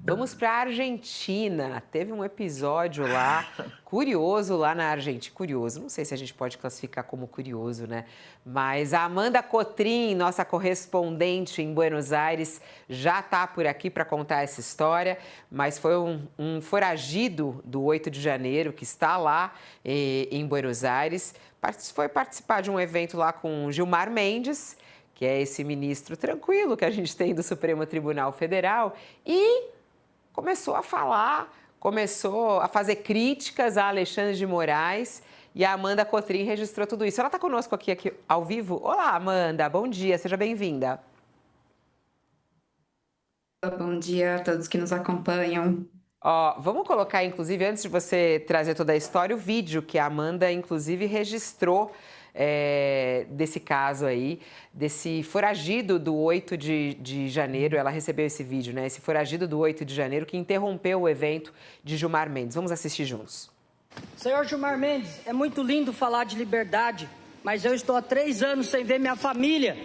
Vamos para a Argentina. Teve um episódio lá, curioso lá na Argentina. Curioso, não sei se a gente pode classificar como curioso, né? Mas a Amanda Cotrim, nossa correspondente em Buenos Aires, já está por aqui para contar essa história. Mas foi um foragido do 8 de janeiro que está lá em Buenos Aires. Foi participar de um evento lá com Gilmar Mendes, que é esse ministro tranquilo que a gente tem do Supremo Tribunal Federal, e começou a falar, começou a fazer críticas a Alexandre de Moraes, e a Amanda Cotrim registrou tudo isso. Ela está conosco aqui ao vivo. Olá, Amanda, bom dia, seja bem-vinda. Bom dia a todos que nos acompanham. Ó, vamos colocar, inclusive, antes de você trazer toda a história, o vídeo que a Amanda, inclusive, registrou desse caso aí, desse foragido do 8 de janeiro. Ela recebeu esse vídeo, né? Esse foragido do 8 de janeiro que interrompeu o evento de Gilmar Mendes. Vamos assistir juntos. Senhor Gilmar Mendes, é muito lindo falar de liberdade, mas eu estou há 3 anos sem ver minha família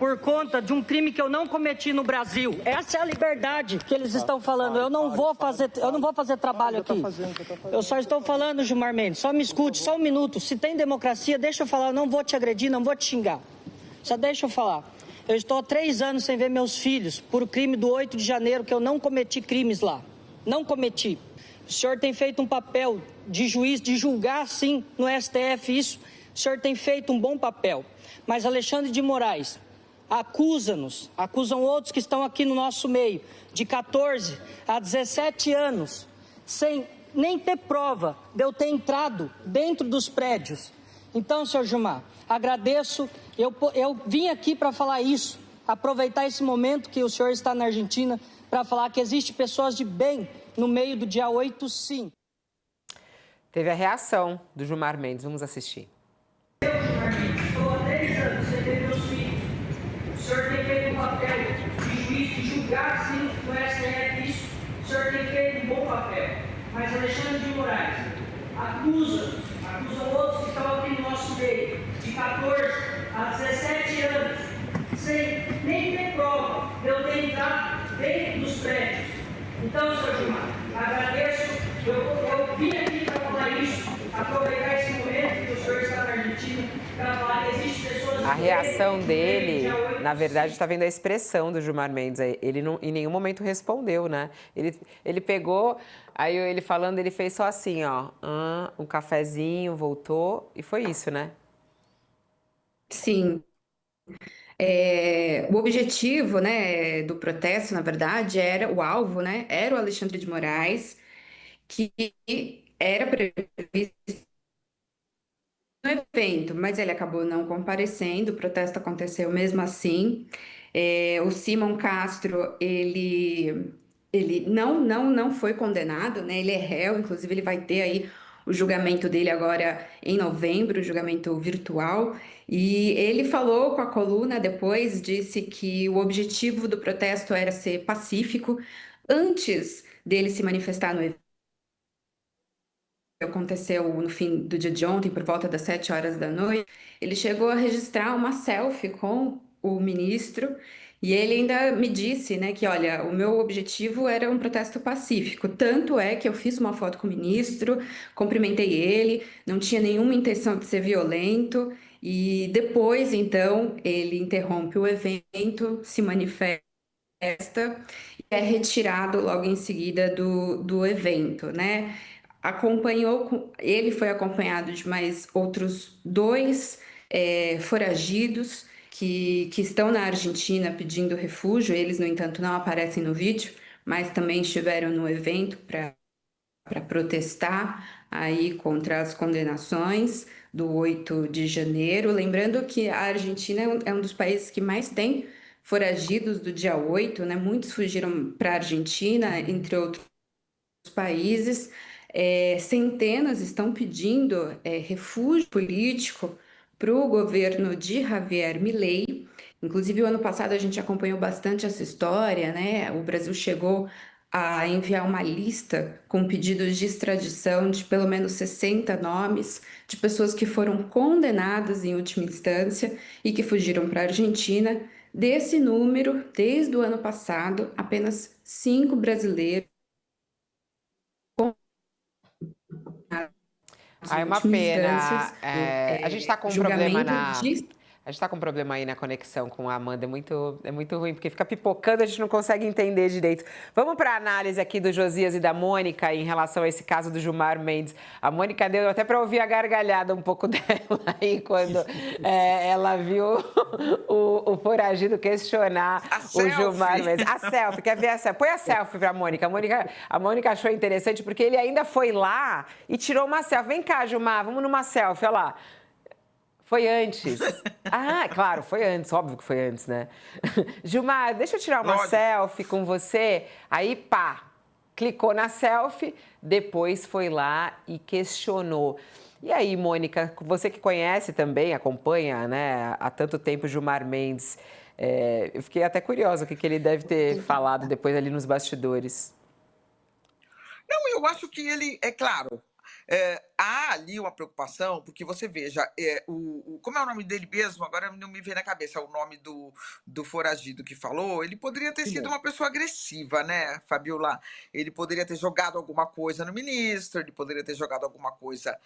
por conta de um crime que eu não cometi no Brasil. Essa é a liberdade que eles estão falando. Eu não vou fazer trabalho aqui. Eu só estou falando, Gilmar Mendes, só me escute, só um minuto. Se tem democracia, deixa eu falar. Eu não vou te agredir, não vou te xingar. Só deixa eu falar. Eu estou há 3 anos sem ver meus filhos por o crime do 8 de janeiro, que eu não cometi crimes lá. Não cometi. O senhor tem feito um papel de juiz, de julgar, sim, no STF isso. O senhor tem feito um bom papel. Mas Alexandre de Moraes acusam outros que estão aqui no nosso meio, de 14 a 17 anos, sem nem ter prova de eu ter entrado dentro dos prédios. Então, senhor Gilmar, agradeço, eu vim aqui para falar isso, aproveitar esse momento que o senhor está na Argentina, para falar que existem pessoas de bem no meio do dia 8, sim. Teve a reação do Gilmar Mendes, vamos assistir. Estou há 3 anos sem ver meus filhos. O senhor tem feito um papel de juiz, de julgar, sim, no STF isso. O senhor tem feito um bom papel. Mas Alexandre de Moraes acusa outros que estão aqui no nosso meio, de 14 a 17 anos, sem nem ter prova de eu ter entrado dentro dos prédios. Então, senhor Gilmar, agradeço. Eu vim aqui para falar isso, aproveitar esse momento que o senhor está na Argentina, para falar que existem pessoas... A reação dele, na verdade, está vendo a expressão do Gilmar Mendes. Ele não, em nenhum momento respondeu, né? Ele pegou, aí ele falando, ele fez só assim, ó, um cafezinho, voltou, e foi isso, né? Sim, o objetivo, né, do protesto, na verdade, era o alvo, né, era o Alexandre de Moraes, que era previsto no evento, mas ele acabou não comparecendo, o protesto aconteceu mesmo assim. O Simon Castro, ele não foi condenado, né? Ele é réu, inclusive ele vai ter aí o julgamento dele agora em novembro, o julgamento virtual. E ele falou com a coluna depois, disse que o objetivo do protesto era ser pacífico. Antes dele se manifestar no evento, aconteceu no fim do dia de ontem, por volta das 7 horas da noite, ele chegou a registrar uma selfie com o ministro e ele ainda me disse, né, que olha, o meu objetivo era um protesto pacífico, tanto é que eu fiz uma foto com o ministro, cumprimentei ele, não tinha nenhuma intenção de ser violento e depois, então, ele interrompe o evento, se manifesta e é retirado logo em seguida do evento, né? Ele foi acompanhado de mais outros 2 foragidos que estão na Argentina pedindo refúgio. Eles, no entanto, não aparecem no vídeo, mas também estiveram no evento para protestar aí contra as condenações do 8 de janeiro. Lembrando que a Argentina é um dos países que mais tem foragidos do dia 8, né? Muitos fugiram para a Argentina, entre outros países. Centenas estão pedindo refúgio político para o governo de Javier Milei. Inclusive, o ano passado a gente acompanhou bastante essa história, né? O Brasil chegou a enviar uma lista com pedidos de extradição de pelo menos 60 nomes de pessoas que foram condenadas em última instância e que fugiram para a Argentina. Desse número, desde o ano passado, apenas 5 brasileiros Ah, é em uma última pena. instância, A gente está com um problema julgamento na. de... A gente está com um problema aí na conexão com a Amanda. É muito ruim, porque fica pipocando, a gente não consegue entender direito. Vamos para a análise aqui do Josias e da Mônica em relação a esse caso do Gilmar Mendes. A Mônica deu até para ouvir a gargalhada um pouco dela aí quando ela viu o foragido questionar o Gilmar Mendes. A selfie, quer ver a selfie? Põe a selfie para a Mônica achou interessante porque ele ainda foi lá e tirou uma selfie. Vem cá, Gilmar, vamos numa selfie, olha lá. Foi antes. Ah, claro, foi antes, óbvio que foi antes, né? Gilmar, deixa eu tirar uma selfie com você. Aí, pá, clicou na selfie, depois foi lá e questionou. E aí, Mônica, você que conhece também, acompanha, né, há tanto tempo Gilmar Mendes, eu fiquei até curiosa o que ele deve ter falado depois ali nos bastidores. Não, eu acho que ele, é claro, há ali uma preocupação, porque você veja, como é o nome dele mesmo? Agora não me vem na cabeça o nome do foragido que falou. Ele poderia ter sido uma pessoa agressiva, né, Fabiola? Ele poderia ter jogado alguma coisa no ministro, ele poderia ter jogado alguma coisa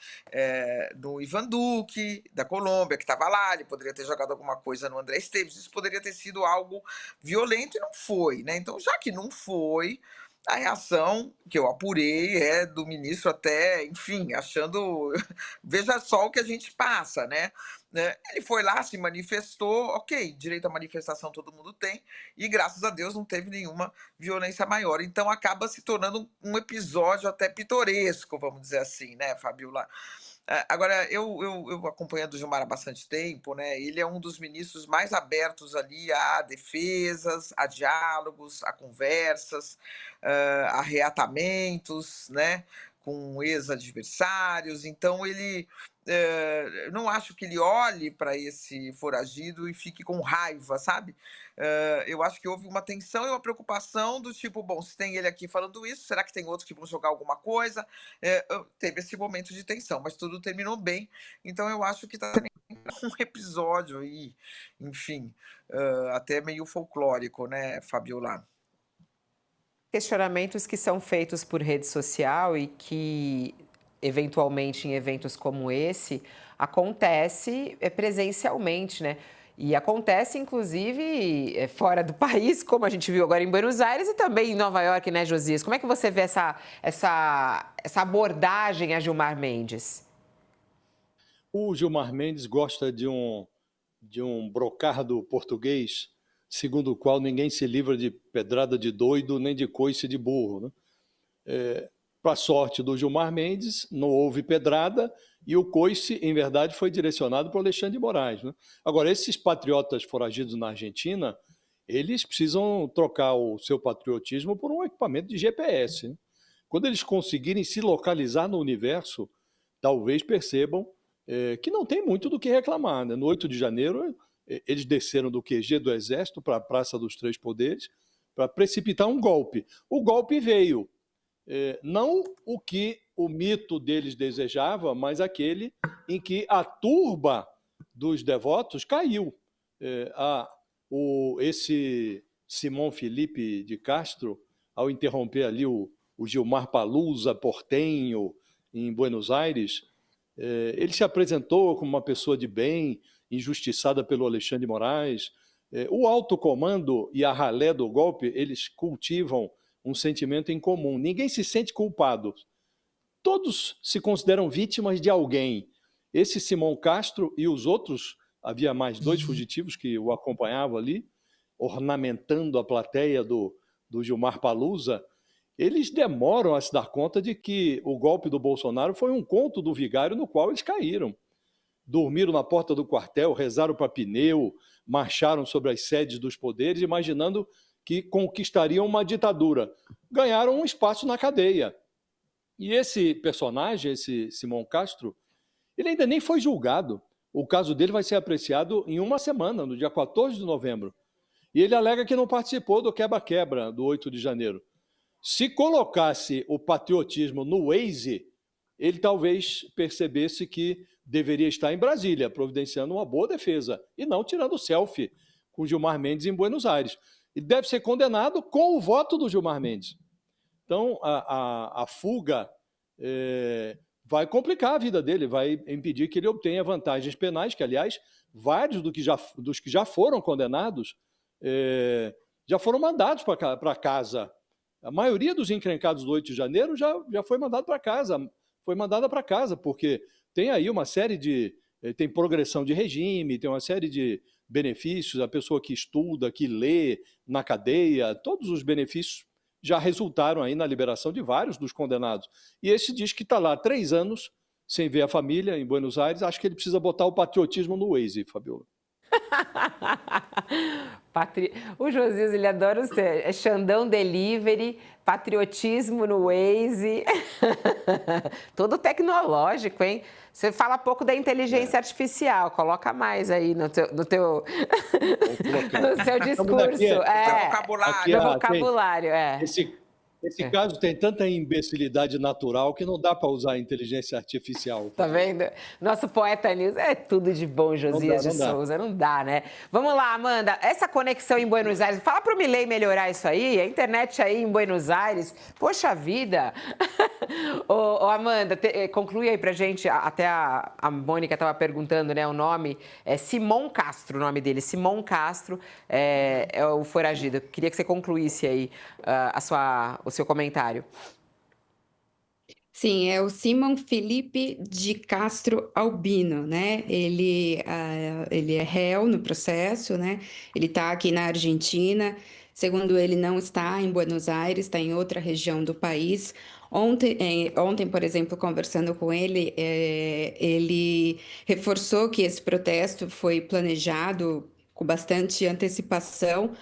no Ivan Duque, da Colômbia, que estava lá, ele poderia ter jogado alguma coisa no André Esteves. Isso poderia ter sido algo violento e não foi, né? Então, já que não foi, a reação que eu apurei é do ministro até, enfim, achando... Veja só o que a gente passa, né? Ele foi lá, se manifestou, ok, direito à manifestação todo mundo tem, e graças a Deus não teve nenhuma violência maior. Então acaba se tornando um episódio até pitoresco, vamos dizer assim, né, Fabiola? Agora, eu acompanhando o Gilmar há bastante tempo, né? Ele é um dos ministros mais abertos ali a defesas, a diálogos, a conversas, a reatamentos, né? Com ex-adversários. Então, ele não acho que ele olhe para esse foragido e fique com raiva, sabe? Eu acho que houve uma tensão e uma preocupação do tipo, bom, se tem ele aqui falando isso, será que tem outros que vão jogar alguma coisa? Teve esse momento de tensão, mas tudo terminou bem. Então eu acho que está um episódio aí, enfim, até meio folclórico, né, Fabiola? Questionamentos que são feitos por rede social e que, eventualmente, em eventos como esse, acontece presencialmente, né? E acontece, inclusive, fora do país, como a gente viu agora em Buenos Aires e também em Nova York, né, Josias? Como é que você vê essa abordagem a Gilmar Mendes? O Gilmar Mendes gosta de um brocardo português, segundo o qual ninguém se livra de pedrada de doido nem de coice de burro, né? Para a sorte do Gilmar Mendes, não houve pedrada e o coice, em verdade, foi direcionado para o Alexandre de Moraes, né? Agora, esses patriotas foragidos na Argentina, eles precisam trocar o seu patriotismo por um equipamento de GPS, né? Quando eles conseguirem se localizar no universo, talvez percebam que não tem muito do que reclamar, né? No 8 de janeiro, eles desceram do QG do Exército para a Praça dos Três Poderes para precipitar um golpe. O golpe veio. Não o que o mito deles desejava, mas aquele em que a turba dos devotos caiu. Esse Simão Felipe de Castro, ao interromper ali o Gilmar Palusa, portenho, em Buenos Aires, ele se apresentou como uma pessoa de bem, injustiçada pelo Alexandre de Moraes. O alto comando e a ralé do golpe, eles cultivam um sentimento em comum. Ninguém se sente culpado. Todos se consideram vítimas de alguém. Esse Simão Castro e os outros, havia mais 2 fugitivos que o acompanhavam ali, ornamentando a plateia do Gilmar Palusa, eles demoram a se dar conta de que o golpe do Bolsonaro foi um conto do vigário no qual eles caíram. Dormiram na porta do quartel, rezaram para pneu, marcharam sobre as sedes dos poderes, imaginando que conquistariam uma ditadura. Ganharam um espaço na cadeia. E esse personagem, esse Simão Castro, ele ainda nem foi julgado. O caso dele vai ser apreciado em uma semana, no dia 14 de novembro. E ele alega que não participou do quebra-quebra do 8 de janeiro. Se colocasse o patriotismo no Waze, ele talvez percebesse que deveria estar em Brasília, providenciando uma boa defesa, e não tirando selfie com Gilmar Mendes em Buenos Aires. E deve ser condenado com o voto do Gilmar Mendes. Então, a fuga vai complicar a vida dele, vai impedir que ele obtenha vantagens penais, que, aliás, vários dos que já foram condenados já foram mandados para casa. A maioria dos encrencados do 8 de janeiro já foi mandado para casa, foi mandada para casa, porque tem aí uma série de... tem progressão de regime, tem uma série de benefícios, a pessoa que estuda, que lê na cadeia, todos os benefícios já resultaram aí na liberação de vários dos condenados. E esse diz que está lá há 3 anos sem ver a família em Buenos Aires. Acho que ele precisa botar o patriotismo no Waze, Fabiola. O Josias, ele adora é Xandão Delivery, patriotismo no Waze. Todo tecnológico, hein? Você fala pouco da inteligência artificial, coloca mais aí no seu discurso. Vocabulário. Vocabulário, Esse caso tem tanta imbecilidade natural que não dá para usar a inteligência artificial. Tá vendo? Nosso poeta News é tudo de bom, Josias de Souza. Não dá, né? Vamos lá, Amanda. Essa conexão em Buenos Aires, fala pro Milei melhorar isso aí. A internet aí em Buenos Aires. Poxa vida! Ô, Amanda, conclui aí pra gente. Até a Mônica estava perguntando, né? O nome é Simão Castro, o nome dele. Simão Castro é o foragido. Queria que você concluísse aí o seu comentário. Sim, é o Simão Felipe de Castro Albino, né? Ele é réu no processo, né? Ele está aqui na Argentina. Segundo ele, não está em Buenos Aires, está em outra região do país. Ontem, por exemplo, conversando com ele, ele reforçou que esse protesto foi planejado com bastante antecipação,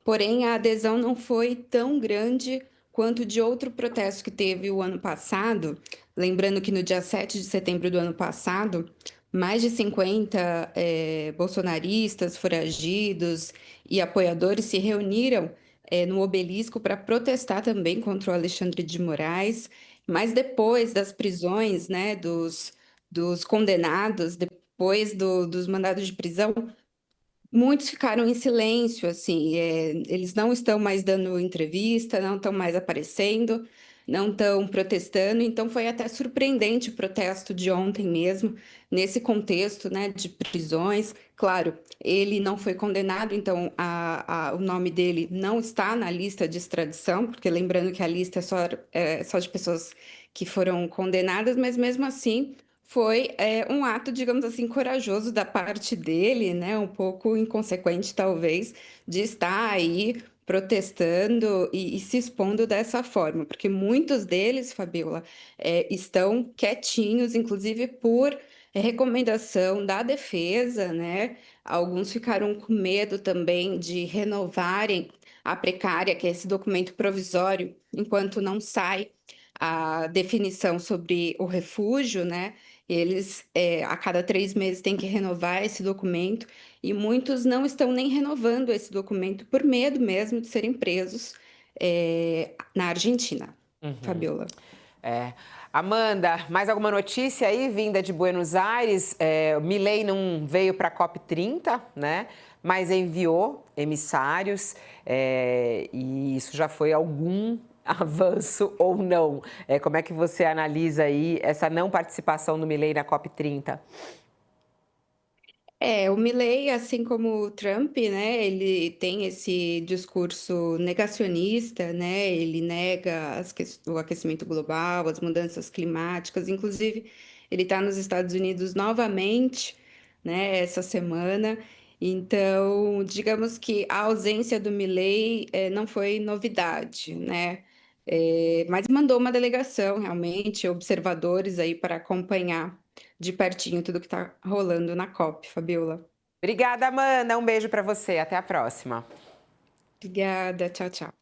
porém a adesão não foi tão grande quanto de outro protesto que teve o ano passado. Lembrando que no dia 7 de setembro do ano passado, mais de 50 bolsonaristas, foragidos e apoiadores se reuniram no Obelisco para protestar também contra o Alexandre de Moraes. Mas depois das prisões, né, dos condenados, depois dos mandados de prisão, muitos ficaram em silêncio, assim, eles não estão mais dando entrevista, não estão mais aparecendo, não estão protestando, então foi até surpreendente o protesto de ontem mesmo, nesse contexto, né, de prisões. Claro, ele não foi condenado, então o nome dele não está na lista de extradição, porque lembrando que a lista é só de pessoas que foram condenadas, mas mesmo assim foi um ato, digamos assim, corajoso da parte dele, né? Um pouco inconsequente, talvez, de estar aí protestando e se expondo dessa forma, porque muitos deles, Fabiola, estão quietinhos, inclusive por recomendação da defesa, né? Alguns ficaram com medo também de renovarem a precária, que é esse documento provisório, enquanto não sai a definição sobre o refúgio, né? Eles, a cada 3 meses, têm que renovar esse documento e muitos não estão nem renovando esse documento por medo mesmo de serem presos na Argentina. Fabiola. Amanda, mais alguma notícia aí vinda de Buenos Aires? O Milei não veio para a COP30, né? Mas enviou emissários e isso já foi algum avanço ou não? Como é que você analisa aí essa não participação do Milei na COP30? O Milei, assim como o Trump, né, ele tem esse discurso negacionista, né, ele nega o aquecimento global, as mudanças climáticas, inclusive ele está nos Estados Unidos novamente, né, essa semana. Então, digamos que a ausência do Milei não foi novidade, né? Mas mandou uma delegação, realmente, observadores aí para acompanhar de pertinho tudo que está rolando na COP, Fabiola. Obrigada, Amanda. Um beijo para você. Até a próxima. Obrigada. Tchau, tchau.